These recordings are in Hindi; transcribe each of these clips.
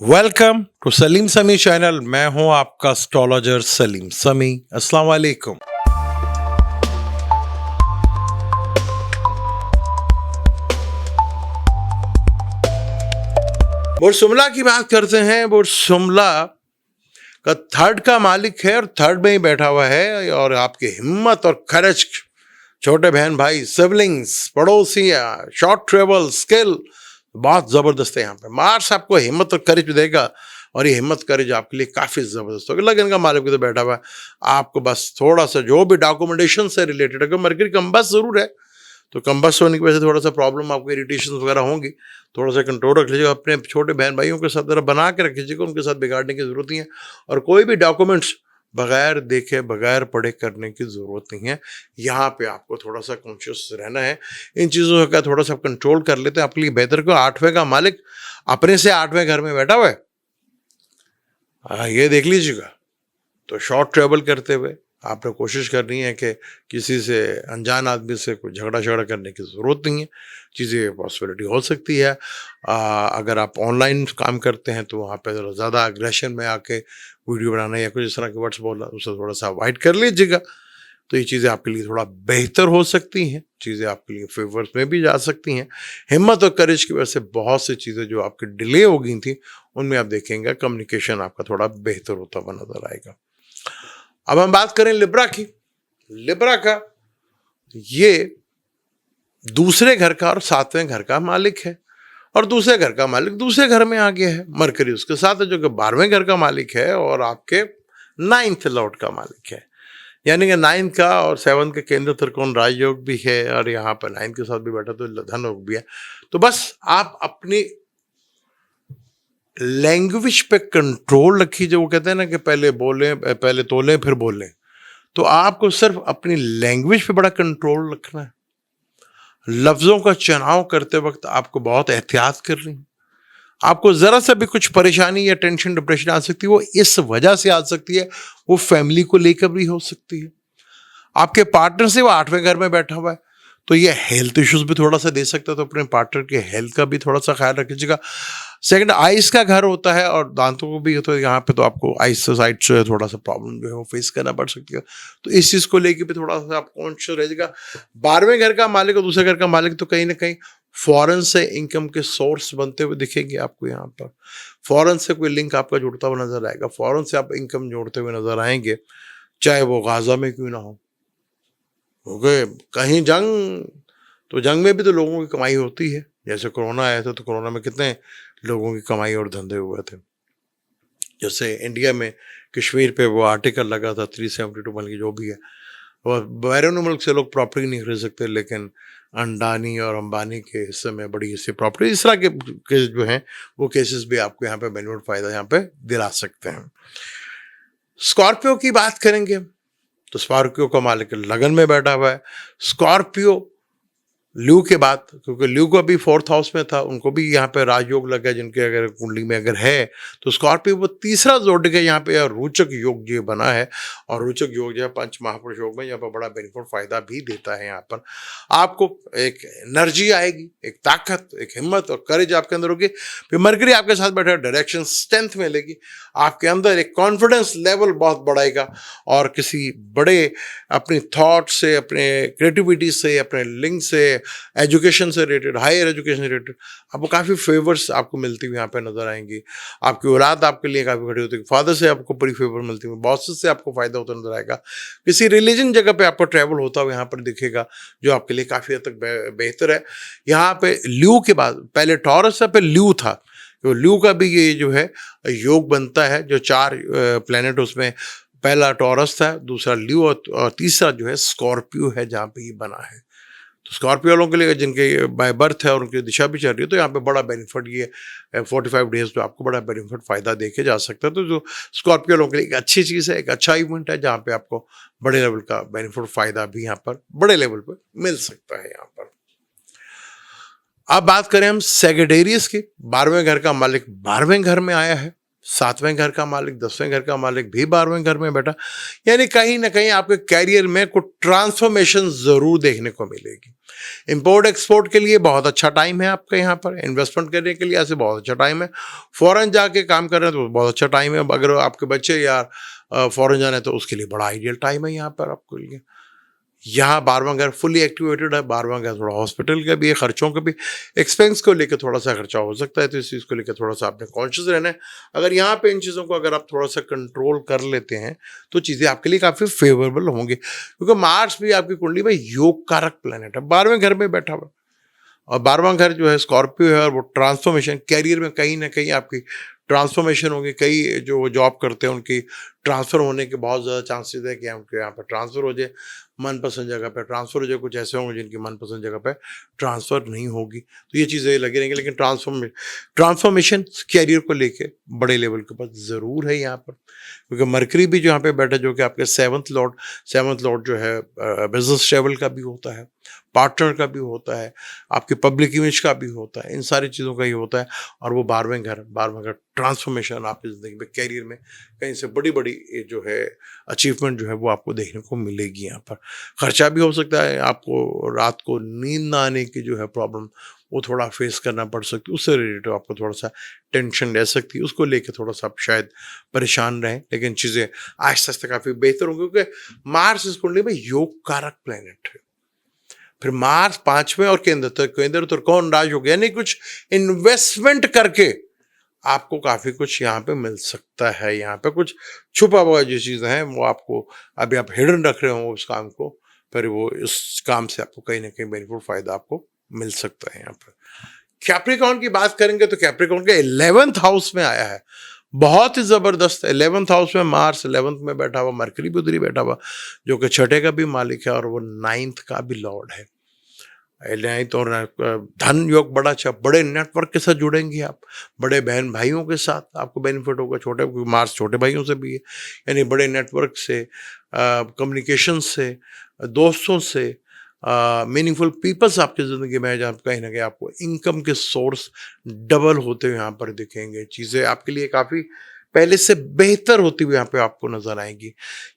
वेलकम टू सलीम समी चैनल। मैं हूं आपका एस्ट्रोलॉजर सलीम समी। अस्सलाम वालेकुम। बुर्ज शुमला की बात करते हैं। बुर्ज शुमला का थर्ड का मालिक है और थर्ड में ही बैठा हुआ है। और आपकी हिम्मत और खर्च, छोटे बहन भाई, सिबलिंग्स, पड़ोसियाँ, शॉर्ट ट्रेवल स्किल बहुत ज़बरदस्त है। यहाँ पे मार्स आपको हिम्मत और करेज देगा और ये हिम्मत करेज आपके लिए काफ़ी ज़बरदस्त होगा। लगन का मालिक भी तो बैठा हुआ है। आपको बस थोड़ा सा जो भी डॉक्यूमेंटेशन से रिलेटेड, अगर मरकरी कम्बस ज़रूर है तो कम्बस होने की वजह से थोड़ा सा प्रॉब्लम, आपको इरिटेशन वगैरह होंगी, थोड़ा सा कंट्रोल रख लीजिएगा। अपने छोटे बहन भाइयों के साथ ज़रा बना के रख लीजिएगा, उनके साथ बिगाड़ने की ज़रूरत नहीं है। और कोई भी डॉक्यूमेंट्स बगैर देखे बगैर पढ़े करने की ज़रूरत नहीं है। यहाँ पे आपको थोड़ा सा कॉन्शियस रहना है। इन चीज़ों का थोड़ा सा कंट्रोल कर लेते हैं आपके लिए बेहतर। को आठवें का मालिक अपने से आठवें घर में बैठा हुआ है, ये देख लीजिएगा। तो शॉर्ट ट्रेवल करते हुए आपने कोशिश करनी है कि किसी से, अनजान आदमी से कोई झगड़ा झगड़ा करने की ज़रूरत नहीं है। चीज़ें पॉसिबिलिटी हो सकती है। अगर आप ऑनलाइन काम करते हैं तो वहाँ पे ज़्यादा अग्रेशन में आके वीडियो बनाना या कुछ इस तरह के वर्ड्स बोलना, उसे थोड़ा सा अवॉइड कर लीजिएगा। तो ये चीज़ें आपके लिए थोड़ा बेहतर हो सकती हैं, चीज़ें आपके लिए फेवर्स में भी जा सकती हैं। हिम्मत और करेज की वजह से बहुत सी चीज़ें जो आपकी डिले हो गई थी उनमें आप देखेंगे कम्युनिकेशन आपका थोड़ा बेहतर होता हुआ नजर आएगा। अब हम बात करें लिब्रा की। लिब्रा का ये दूसरे घर का और सातवें घर का मालिक है। और दूसरे घर का मालिक दूसरे घर में आ गया है, मरकरी उसके साथ है, जो कि 12वें घर का मालिक है और आपके 9th लॉर्ड का मालिक है। यानी कि 9th का और 7th के केंद्र त्रिकोण राजयोग भी है और यहाँ पर 9th के साथ भी बैठा तो धन योग भी है। तो बस आप अपनी लैंग्वेज पे कंट्रोल रखिए। जो वो कहते हैं ना कि पहले बोलें, पहले तोलें फिर बोलें। तो आपको सिर्फ अपनी लैंग्वेज पे बड़ा कंट्रोल रखना है। लफ्ज़ों का चुनाव करते वक्त आपको बहुत एहतियात करनी है। आपको ज़रा सा भी कुछ परेशानी या टेंशन डिप्रेशन आ सकती है, वो इस वजह से आ सकती है, वो फैमिली को लेकर भी हो सकती है। आपके पार्टनर से वो 8वें घर में बैठा हुआ है तो ये हेल्थ इश्यूज भी थोड़ा सा दे सकता है। तो अपने पार्टनर के हेल्थ का भी थोड़ा सा ख्याल रखिएगा। सेकंड, आइस का घर होता है और दांतों को भी होता है। यहाँ पे तो आपको आइस साइड से थोड़ा सा प्रॉब्लम जो है वो फेस करना पड़ सकती है। तो इस चीज़ को लेकर भी थोड़ा सा आप कॉन्शियस रहिएगा। 12वें घर का मालिक और दूसरे घर का मालिक तो कहीं ना कहीं फॉरेन से इनकम के सोर्स बनते हुए दिखेंगे आपको। यहाँ पर फॉरेन से कोई लिंक आपका जुड़ता हुआ नजर आएगा। फॉरेन से आप इनकम जोड़ते हुए नजर आएंगे, चाहे वो गाजा में क्यों ना हो। ओके, कहीं जंग, तो जंग में भी तो लोगों की कमाई होती है। जैसे कोरोना आया था तो कोरोना में कितने लोगों की कमाई और धंधे हुए थे। जैसे इंडिया में कश्मीर पे वो आर्टिकल लगा था 372 मल की जो भी है, और बैरून मुल्क से लोग प्रॉपर्टी नहीं खरीद सकते, लेकिन अंडानी और अंबानी के हिस्से में बड़ी हिस्से प्रॉपर्टी, इस तरह के केस जो हैं वो केसेस भी आपको यहाँ पे बेनिफिट फायदा यहाँ पे दिला सकते हैं। स्कॉर्पियो की बात करेंगे तो स्कॉर्पियो का मालिक लगन में बैठा हुआ है। स्कॉर्पियो ल्यू के बाद, क्योंकि ल्यू को अभी 4th हाउस में था, उनको भी यहाँ पे राजयोग लगा, जिनके अगर कुंडली में अगर है तो स्कॉर्पियो वो तीसरा जोड़ के यहाँ पे रोचक योग जो बना है। और रोचक योग जो है पंच महापुरुष योग में यहाँ पर बड़ा बेनिफिट फायदा भी देता है। यहाँ पर आपको एक एनर्जी आएगी, एक ताकत, एक हिम्मत और करेज आपके अंदर होगी। फिर मरकरी आपके साथ बैठा, डायरेक्शन स्ट्रेंथ मिलेगी, आपके अंदर एक कॉन्फिडेंस लेवल बहुत बढ़ाएगा। और किसी बड़े अपनी थॉट से, अपने क्रिएटिविटी से, अपने लिंक से, एजुकेशन से रिलेटेड, हायर एजुकेशन से रिलेटेड आपको काफ़ी फेवर्स आपको मिलती हुई यहाँ पे नजर आएंगी। आपकी औलाद आपके लिए काफ़ी खड़ी होती है। फादर से आपको बड़ी फेवर मिलती हुई, बॉसेस से आपको फायदा होता नजर आएगा। किसी रिलीजन जगह पे आपको ट्रैवल होता हुआ यहाँ पर दिखेगा, जो आपके लिए काफ़ी हद तक बेहतर है। यहाँ पे ल्यू के बाद पहले टॉरस है, फिर ल्यू था। तो ल्यू का भी ये जो है योग बनता है, जो 4 प्लैनेट उसमें, पहला टॉरस था, दूसरा ल्यू और तीसरा जो है स्कॉर्पियो है, जहाँ पे ये बना है। तो स्कॉर्पियो वालों के लिए जिनके बाय बर्थ है और उनकी दिशा भी चल रही है, तो यहाँ पे बड़ा बेनिफिट ये 45 डेज तो आपको बड़ा बेनिफिट फायदा देके जा सकता है। तो जो स्कॉर्पियो वालों के लिए एक अच्छी चीज़ है, एक अच्छा इवेंट है, जहाँ पे आपको बड़े लेवल का बेनिफिट फायदा भी यहाँ पर बड़े लेवल पर मिल सकता है। यहाँ पर अब बात करें हम सेजिटेरियस की। 12वें घर का मालिक 12वें घर में आया है 7वें घर का मालिक 10वें घर का मालिक भी 12वें घर में बैठा, यानी कहीं ना कहीं आपके कैरियर में कुछ ट्रांसफॉर्मेशन जरूर देखने को मिलेगी। इंपोर्ट एक्सपोर्ट के लिए बहुत अच्छा टाइम है आपका, यहाँ पर इन्वेस्टमेंट करने के लिए ऐसे बहुत अच्छा टाइम है। फॉरेन जाके काम कर रहे हैं तो बहुत अच्छा टाइम है। अगर आपके बच्चे या फॉरेन जाना है तो उसके लिए बड़ा आइडियल टाइम है यहाँ पर आपके लिए। यहाँ 12वां घर फुली एक्टिवेटेड है। 12वां घर थोड़ा हॉस्पिटल का भी है, खर्चों का भी, एक्सपेंस को लेकर थोड़ा सा खर्चा हो सकता है, तो इस चीज़ को लेकर थोड़ा सा आपने कॉन्शियस रहना है। अगर यहाँ पे इन चीज़ों को अगर आप थोड़ा सा कंट्रोल कर लेते हैं तो चीज़ें आपके लिए काफ़ी फेवरेबल होंगी, क्योंकि मार्स भी आपकी कुंडली में योग कारक प्लेनेट है, 12वें घर में बैठा हुआ। और 12वां घर जो है स्कॉर्पियो है, और वो ट्रांसफॉर्मेशन कैरियर में कहीं ना कहीं आपकी ट्रांसफॉर्मेशन होगी। कई जो जॉब करते हैं उनकी ट्रांसफ़र होने के बहुत ज़्यादा चांसेस है कि हमको यहाँ पर ट्रांसफ़र हो जाए, मनपसंद जगह पे ट्रांसफ़र हो जाए। कुछ ऐसे होंगे जिनकी मनपसंद जगह पे ट्रांसफ़र नहीं होगी, तो ये चीज़ें लगी रहेंगी। लेकिन ट्रांसफॉर्मेशन कैरियर को लेके बड़े लेवल के पास ज़रूर है यहाँ पर, क्योंकि मरकरी भी जो यहाँ पे बैठा, जो कि आपके सेवंथ लॉर्ड जो है बिजनेस ट्रेवल का भी होता है, पार्टनर का भी होता है, आपके पब्लिक इमेज का भी होता है, इन सारी चीज़ों का ही होता है। और वो 12वें घर ट्रांसफॉर्मेशन आपकी ज़िंदगी में कैरियर में कहीं से बड़ी बड़ी जो है अचीवमेंट जो है वो आपको देखने को मिलेगी। यहाँ पर खर्चा भी हो सकता है, आपको रात को नींद ना आने की जो है प्रॉब्लम वो थोड़ा फेस करना पड़ सकती है, उससे रिलेटेड आपको थोड़ा सा टेंशन रह सकती है, उसको लेके थोड़ा सा आप शायद परेशान रहें। लेकिन चीज़ें आहिस्ता आहिस्ता काफ़ी बेहतर होंगी, क्योंकि मार्स इस कुंडली में योग कारक प्लेनेट है। फिर मार्स 5वें और केंद्र त्रिकोण राज हो गया, यानी कुछ इन्वेस्टमेंट करके आपको काफी कुछ यहाँ पे मिल सकता है। यहाँ पे कुछ छुपा हुआ जो चीजें हैं वो आपको अभी आप हिडन रख रहे हो उस काम को, फिर वो इस काम से आपको कहीं ना कहीं बेनिफिट फायदा आपको मिल सकता है। यहाँ पर कैप्रिकॉर्न की बात करेंगे तो कैप्रिकॉर्न के 11th हाउस में आया है, बहुत ही जबरदस्त। 11th हाउस में मार्स 11th में बैठा हुआ, मरकरी भी उधर ही बैठा हुआ, जो कि छठे का भी मालिक है और वो 9th का भी लॉर्ड है। नहीं तो धन योग बड़ा अच्छा, बड़े नेटवर्क के साथ जुड़ेंगे आप, बड़े बहन भाइयों के साथ आपको बेनिफिट होगा। छोटे मार्स छोटे भाइयों से भी है, यानी बड़े नेटवर्क से, कम्युनिकेशन से, दोस्तों से, मीनिंगफुल पीपल्स आपकी ज़िंदगी में जहाँ कहीं ना कहीं आपको इनकम के सोर्स डबल होते हुए यहाँ पर दिखेंगे। चीज़ें आपके लिए काफ़ी पहले से बेहतर होती हुई यहाँ पे आपको नजर आएंगी।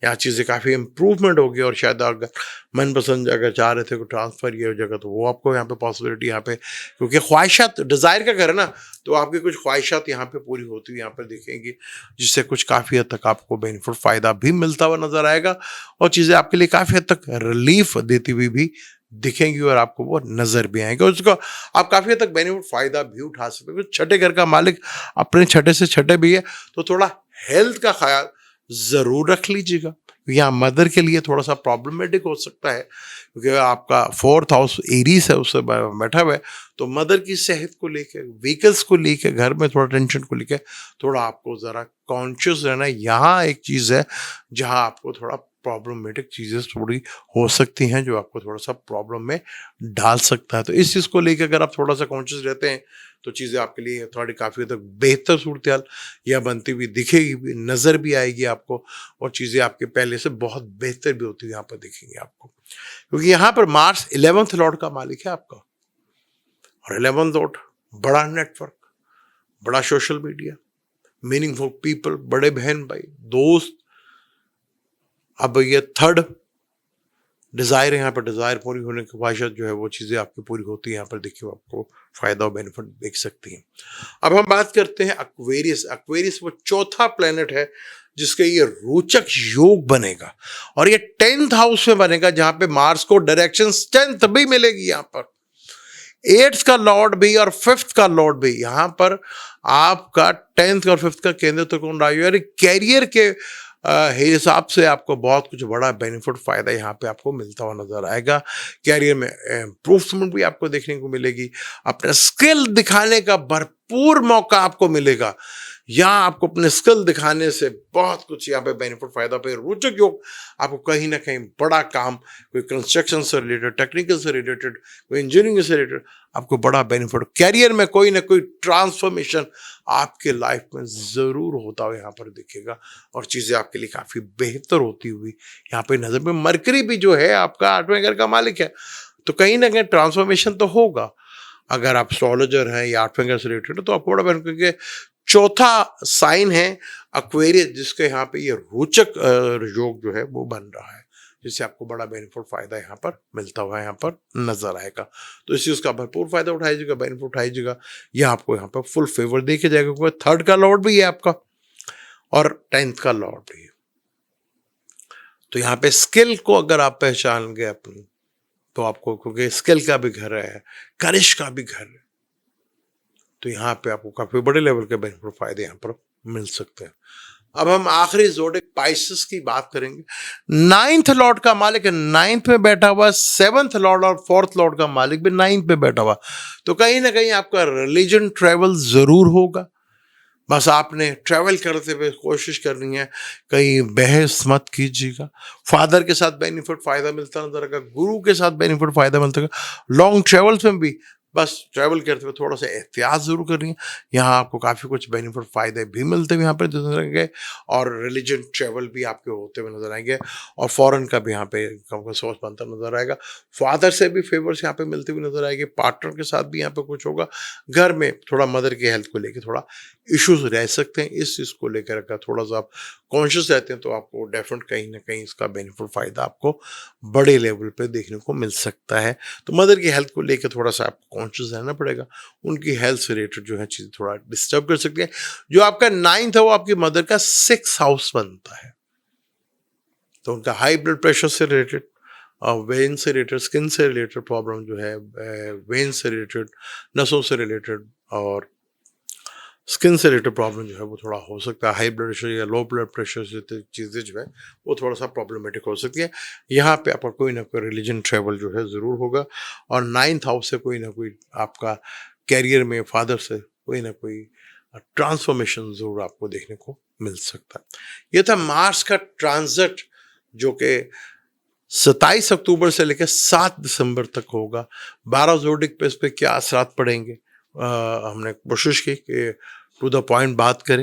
यहाँ चीज़ें काफ़ी इम्प्रूवमेंट होगी, और शायद अगर मनपसंद अगर चाह रहे थे कोई ट्रांसफ़र ये जगह, तो वो आपको यहाँ पे पॉसिबिलिटी यहाँ पे, क्योंकि ख्वाहिशात डिज़ायर का घर है ना, तो आपकी कुछ ख्वाहिशात यहाँ पे पूरी होती हुई यहाँ पर दिखेंगी, जिससे कुछ काफ़ी हद तक आपको बेनिफिट फ़ायदा भी मिलता हुआ नजर आएगा, और चीज़ें आपके लिए काफ़ी हद तक रिलीफ देती हुई भी दिखेंगी, और आपको वो नजर भी आएंगे, और उसको आप काफी हद तक बेनिफिट फायदा भी उठा सकते हो। छठे घर का मालिक अपने छठे से छठे भी है, तो थोड़ा हेल्थ का ख्याल जरूर रख लीजिएगा। यहाँ मदर के लिए थोड़ा सा प्रॉब्लमेटिक हो सकता है, क्योंकि आपका 4th हाउस एरीज है, उससे बैठा हुआ है, तो मदर की सेहत को लेकर, व्हीकल्स को लेकर, घर में थोड़ा टेंशन को लेकर थोड़ा आपको ज़रा कॉन्शियस रहना है। यहाँ एक चीज़ है जहाँ आपको थोड़ा प्रॉब्लमेटिक चीज़ें थोड़ी हो सकती हैं, जो आपको थोड़ा सा प्रॉब्लम में डाल सकता है। तो इस चीज़ को लेकर अगर आप थोड़ा सा कॉन्शियस रहते हैं तो चीज़ें आपके लिए थोड़ी काफ़ी हद तक बेहतर सूरत हाल या बनती हुई दिखेगी भी, नज़र भी आएगी आपको, और चीज़ें आपके पहले से बहुत बेहतर भी होती हुई यहाँ पर दिखेंगी आपको, क्योंकि यहाँ पर मार्स 11th लॉर्ड का मालिक है आपका, और 11th लॉर्ड बड़ा नेटवर्क, बड़ा सोशल मीडिया, मीनिंगफुल पीपल, बड़े बहन भाई, दोस्त। अब ये थर्ड डिज़ायर है, यहाँ पर डिज़ायर पूरी होने की ख्वाहिशत जो है वो चीज़ें आपकी पूरी होती है। यहाँ पर देखिए आपको फ़ायदा और बेनिफिट देख सकती हैं। अब हम बात करते हैं एक्वेरियस। एक्वेरियस वो चौथा प्लेनेट है जिसके ये रोचक योग बनेगा, और ये 10th हाउस में बनेगा, जहाँ पे मार्स को डायरेक्शन 10th भी मिलेगी। यहाँ पर 8th का लॉर्ड भी और 5th का लॉर्ड भी, यहाँ पर आपका 10th और 5th का केंद्र त्रिकोण राजयोग, यानी कैरियर के हिसाब से आपको बहुत कुछ बड़ा बेनिफिट फायदा यहाँ पे आपको मिलता हुआ नजर आएगा। कैरियर में इम्प्रूवमेंट भी आपको देखने को मिलेगी, अपना स्किल दिखाने का भरपूर मौका आपको मिलेगा। यहाँ आपको अपने स्किल दिखाने से बहुत कुछ यहाँ पे बेनिफिट फायदा पे रोचक योग आपको कहीं ना कहीं बड़ा काम, कोई कंस्ट्रक्शन से रिलेटेड, टेक्निकल से रिलेटेड, कोई इंजीनियरिंग से रिलेटेड, आपको बड़ा बेनिफिट, कैरियर में कोई ना कोई ट्रांसफॉर्मेशन आपके लाइफ में ज़रूर होता हुआ यहाँ पर दिखेगा, और चीज़ें आपके लिए काफ़ी बेहतर होती हुई यहाँ पे नज़र में। मरकरी भी जो है आपका 8वें घर का मालिक है, तो कहीं ना कहीं ट्रांसफॉर्मेशन तो होगा। अगर आप एस्ट्रोलॉजर हैं या 8वें घर से रिलेटेड, तो आपको बड़ा बेनिफिट, चौथा साइन है एक्वेरियस, जिसके यहाँ पे ये रोचक योग जो है वो बन रहा है, जिससे आपको बड़ा बेनिफिट फायदा यहाँ पर मिलता हुआ यहाँ पर नजर आएगा। तो इसी उसका भरपूर फायदा उठाइएगा, बेनिफिट उठाइएगा। यह आपको यहाँ पर फुल फेवर देके जाएगा, क्योंकि 3rd का लॉर्ड भी है आपका और 10th का लॉर्ड भी है। तो यहाँ पे स्किल को अगर आप पहचान गए अपनी, तो आपको, क्योंकि स्किल का भी घर है, करिश का भी घर है, तो यहाँ पे आपको काफी बड़े लेवल के बेनिफिट फायदे यहाँ पर मिल सकते हैं। अब हम आखिरी ज़ोडिक पाइसेस की बात करेंगे। 9th लॉर्ड का मालिक 9th में बैठा हुआ, 7th लॉर्ड और 4th लॉर्ड का मालिक भी 9th में बैठा हुआ। तो कहीं ना कहीं आपका रिलीजन ट्रेवल जरूर होगा। बस आपने ट्रैवल करते हुए कोशिश करनी है, कहीं बहस मत कीजिएगा। फादर के साथ बेनिफिट फायदा मिलता नजर आएगा, गुरु के साथ बेनिफिट फायदा मिलता है। लॉन्ग ट्रैवल्स में भी बस ट्रैवल करते हुए थोड़ा सा एहतियात जरूर करनी है। यहाँ आपको काफ़ी कुछ बेनिफिट फायदे भी मिलते हुए यहाँ पर नजर आएंगे, और रिलीजन ट्रैवल भी आपके होते हुए नजर आएंगे, और फॉरेन का भी यहाँ पे सोच बनता नजर आएगा। फादर से भी फेवर्स यहाँ पे मिलते हुए नजर आएंगे, पार्टनर के साथ भी यहाँ पे कुछ होगा। घर में थोड़ा मदर की हेल्थ को लेकर थोड़ा इश्यूज रह सकते हैं, इस चीज़ को लेकर अगर थोड़ा सा आप कॉन्शियस रहते हैं तो आपको डेफिनेट कहीं ना कहीं इसका बेनिफिट फायदा आपको बड़े लेवल पे देखने को मिल सकता है। तो मदर की हेल्थ को लेकर थोड़ा सा आपको कॉन्शियस रहना पड़ेगा, उनकी हेल्थ से रिलेटेड जो है चीज़ें थोड़ा डिस्टर्ब कर सकती है। जो आपका 9th है वो आपकी मदर का 6th हाउस बनता है, तो उनका हाई ब्लड प्रेशर से रिलेटेड, वेन से रिलेटेड, स्किन से रिलेटेड प्रॉब्लम जो है, वेन से रिलेटेड, नसों से रिलेटेड और स्किन से रिलेटेड प्रॉब्लम जो है वो थोड़ा हो सकता है। हाई ब्लड प्रेशर या लो ब्लड प्रेशर से चीज़ें जो है वो थोड़ा सा प्रॉब्लमेटिक हो सकती है। यहाँ पे आपका कोई ना कोई रिलीजन ट्रैवल जो है ज़रूर होगा, और 9th हाउस से कोई ना कोई आपका कैरियर में फादर से कोई ना कोई ट्रांसफॉर्मेशन ज़रूर आपको देखने को मिल सकता है। ये था मार्स का ट्रांजिट, जो कि 27 अक्टूबर से लेकर 7 दिसंबर तक होगा। 12 ज़ोडिक पे इस पर क्या असरात पड़ेंगे, हमने कोशिश की कि टू द पॉइंट बात करें।